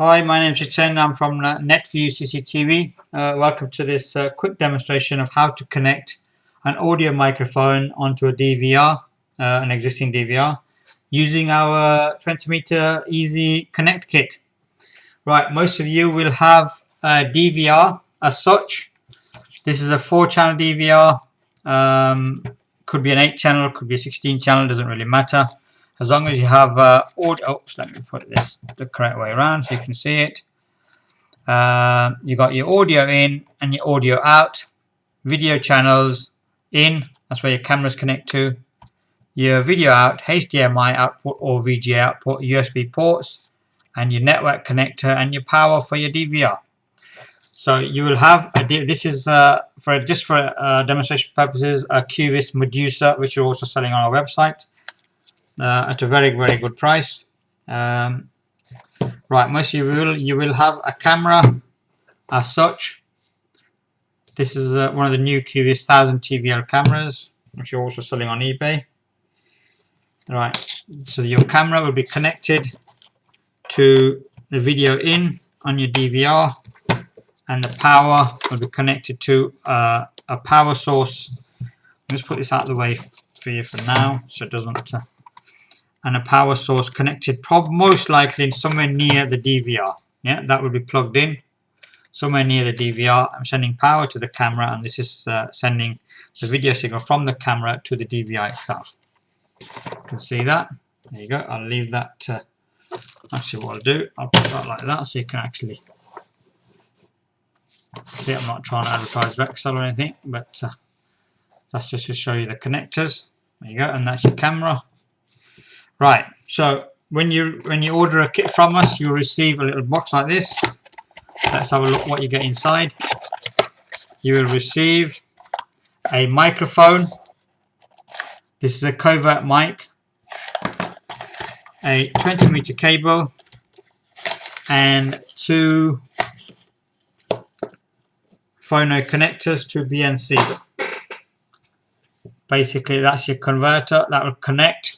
Hi, my name is Jiten. I'm from Netview CCTV. Welcome to this quick demonstration of how to connect an audio microphone onto a DVR, an existing DVR, using our 20-meter easy connect kit. Right, most of you will have a DVR as such. This is a 4-channel DVR. Could be an 8-channel, could be a 16-channel, doesn't really matter. As long as you have audio. Oops, let me put this the correct way around so you can see it. You got your audio in and your audio out, video channels in, that's where your cameras connect to, your video out, HDMI output or VGA output, USB ports, and your network connector and your power for your DVR. So you will have this is for demonstration purposes a QVIS Medusa, which we're also selling on our website at a very good price. Right, most of you will have a camera as such. This is one of the new QVIS 1000 TVL cameras, which you're also selling on eBay. Right, so your camera will be connected to the video in on your DVR, and the power will be connected to a power source. Let's put this out of the way for you for now, so it doesn't. And a power source connected, most likely somewhere near the DVR. Yeah, that will be plugged in somewhere near the DVR. I'm sending power to the camera, and this is sending the video signal from the camera to the DVR itself. You can see that. There you go. I'll leave that. Actually, what I'll do, I'll put that like that so you can actually see. I'm not trying to advertise Rexel or anything, but that's just to show you the connectors. There you go, and that's your camera. Right. So when you order a kit from us, you'll receive a little box like this. Let's have a look what you get inside. You will receive a microphone. This is a Covert mic, a 20-meter cable, and 2 phono connectors to BNC. Basically, that's your converter that will convert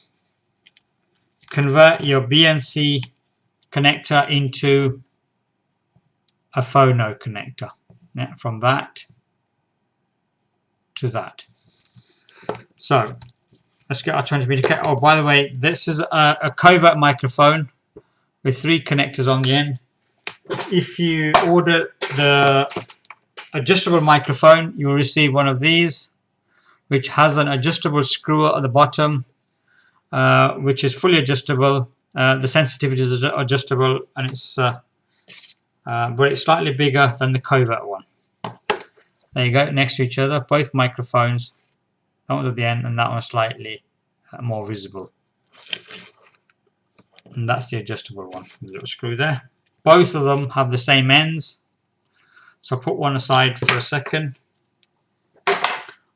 your BNC connector into a phono connector. Yeah, from that to that. So let's get our 20-meter cable. Oh, by the way, this is a Covert microphone with 3 connectors on the end. If you order the adjustable microphone, you will receive one of these, which has an adjustable screw at the bottom, which is fully adjustable. The sensitivity is adjustable, and it's but it's slightly bigger than the Covert one. There you go, next to each other, both microphones. That one's at the end, and that one's slightly more visible. And that's the adjustable one, the little screw there. Both of them have the same ends. So I'll put one aside for a second.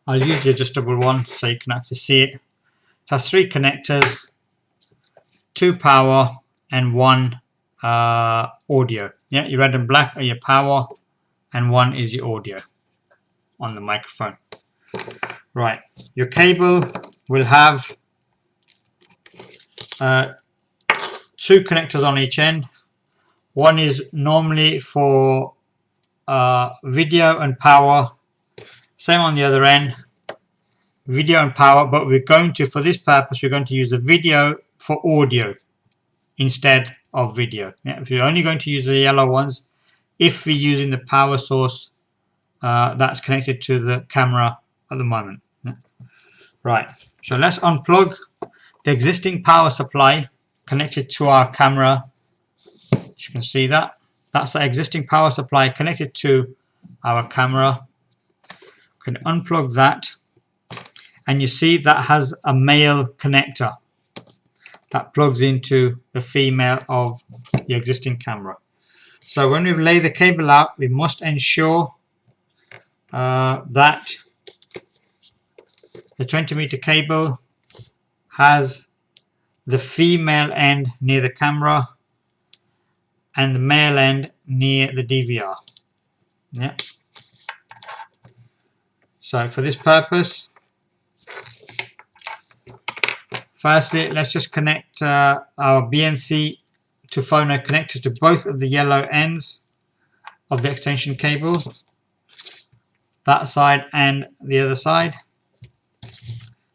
I'll use the adjustable one so you can actually see it. It has 3 connectors, 2 power, and 1 audio. Yeah, your red and black are your power, and 1 is your audio on the microphone. Right, your cable will have 2 connectors on each end. One is normally for video and power. Same on the other end, video and power, but we're going to, for this purpose, we're going to use the video for audio instead of video. Yeah, if you're only going to use the yellow ones, if we're using the power source that's connected to the camera at the moment. Yeah. Right, so let's unplug the existing power supply connected to our camera. As you can see that, that's the existing power supply connected to our camera. We can unplug that, and you see that has a male connector that plugs into the female of the existing camera. So when we lay the cable out, we must ensure that the 20-meter cable has the female end near the camera and the male end near the DVR. Yeah. So for this purpose, firstly, let's just connect our BNC to phono connectors to both of the yellow ends of the extension cable, that side and the other side.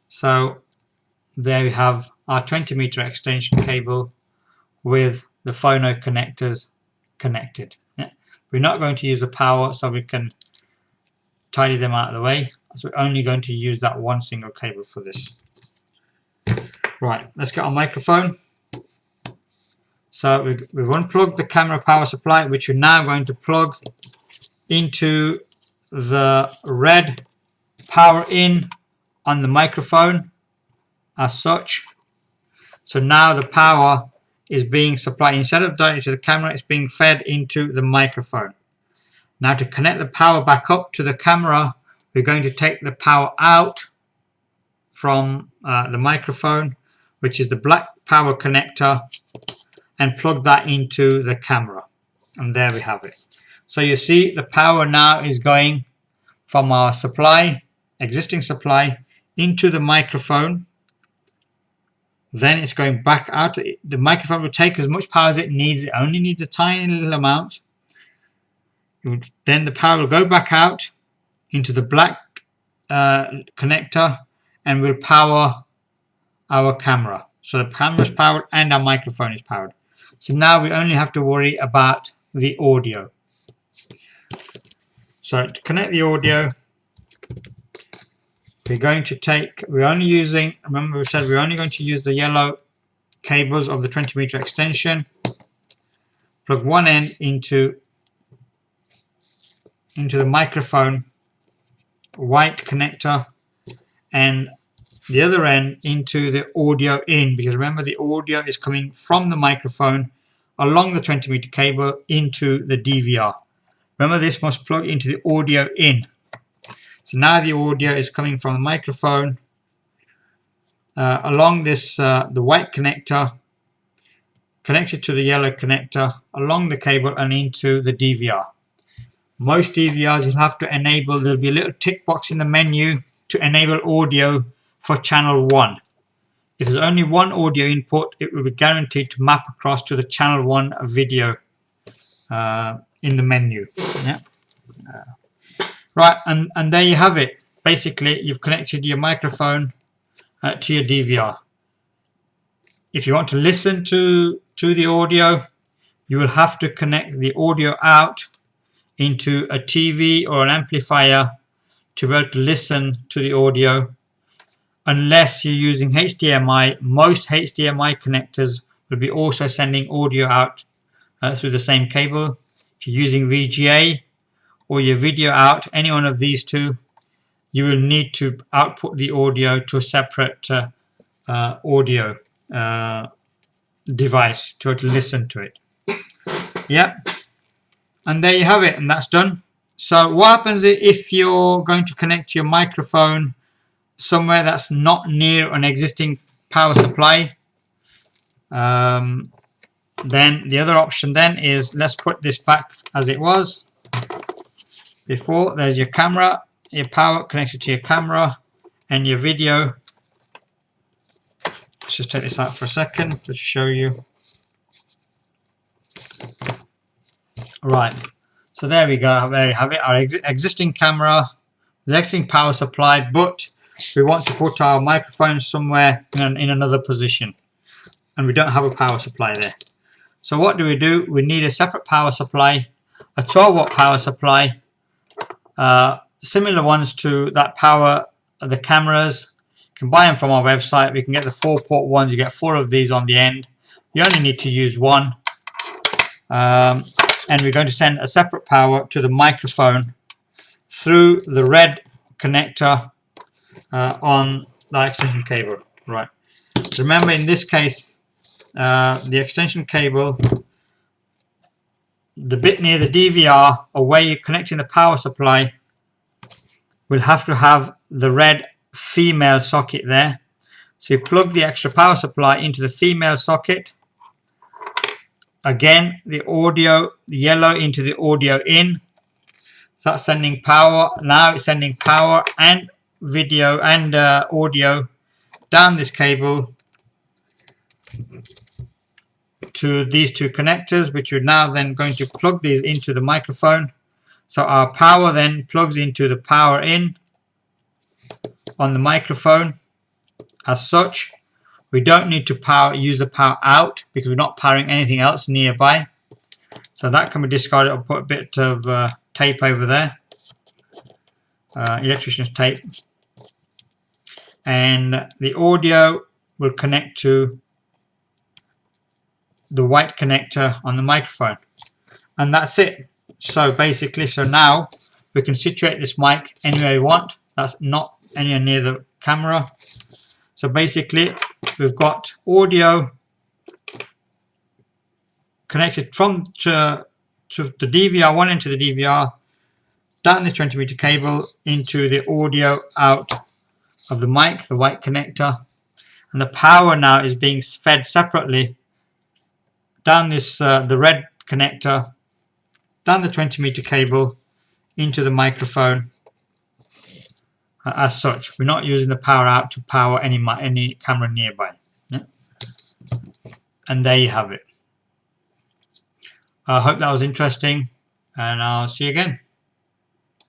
So there we have our 20-meter extension cable with the phono connectors connected. We're not going to use the power, so we can tidy them out of the way. So we're only going to use that one single cable for this. Right, let's get our microphone. So we've unplugged the camera power supply, which we're now going to plug into the red power in on the microphone as such. So now the power is being supplied, instead of directly to the camera, it's being fed into the microphone. Now to connect the power back up to the camera, we're going to take the power out from the microphone, which is the black power connector, and plug that into the camera. And there we have it. So you see the power now is going from our supply, existing supply, into the microphone. Then it's going back out. The microphone will take as much power as it needs. It only needs a tiny little amount. Then the power will go back out into the black connector and will power our camera. So the camera is powered and our microphone is powered. So now we only have to worry about the audio. So to connect the audio, we're only using, remember we said we're only going to use the yellow cables of the 20-meter extension. Plug one end into the microphone white connector and the other end into the audio in, because remember the audio is coming from the microphone along the 20-meter cable into the DVR. Remember, this must plug into the audio in. So now the audio is coming from the microphone along this the white connector, connected to the yellow connector, along the cable and into the DVR. Most DVRs you'll have to enable, there'll be a little tick box in the menu to enable audio for channel 1. If there's only one audio input, it will be guaranteed to map across to the channel 1 video in the menu. Yeah. Right, and there you have it. Basically, you've connected your microphone to your DVR. If you want to listen to the audio, you will have to connect the audio out into a TV or an amplifier to be able to listen to the audio. Unless you're using HDMI, most HDMI connectors will be also sending audio out through the same cable. If you're using VGA or your video out, any one of these two, you will need to output the audio to a separate audio device to be able to listen to it. Yep. And there you have it, and that's done. So what happens if you're going to connect your microphone somewhere that's not near an existing power supply? Then the other option then is, let's put this back as it was before. There's your camera, your power connected to your camera, and your video. Let's just take this out for a second just to show you. Right, so there we go. There you have it. Our existing camera, the existing power supply, but we want to put our microphone somewhere in another position, and we don't have a power supply there. So what do? We need a separate power supply, a 12-watt power supply, similar ones to that power the cameras. You can buy them from our website. We can get the 4-port ones. You get 4 of these on the end. You only need to use one. And we're going to send a separate power to the microphone through the red connector on the extension cable. Right. Remember, in this case, the extension cable, the bit near the DVR or where you're connecting the power supply, will have to have the red female socket there. So you plug the extra power supply into the female socket. Again, the audio, the yellow into the audio in. So that's sending power. Now it's sending power and video and audio down this cable to these two connectors, which we're now then going to plug these into the microphone. So our power then plugs into the power in on the microphone. As such, we don't need to use the power out because we're not powering anything else nearby. So that can be discarded. I'll put a bit of tape over there, electrician's tape, and the audio will connect to the white connector on the microphone, and that's it. So basically, now we can situate this mic anywhere we want. That's not anywhere near the camera. So basically, we've got audio connected from to the DVR, one into the DVR, down the 20-meter cable into the audio out of the mic, the white connector, and the power now is being fed separately down this the red connector, down the 20-meter cable into the microphone. As such, we're not using the power out to power any camera nearby. Yeah? And there you have it. I hope that was interesting, and I'll see you again.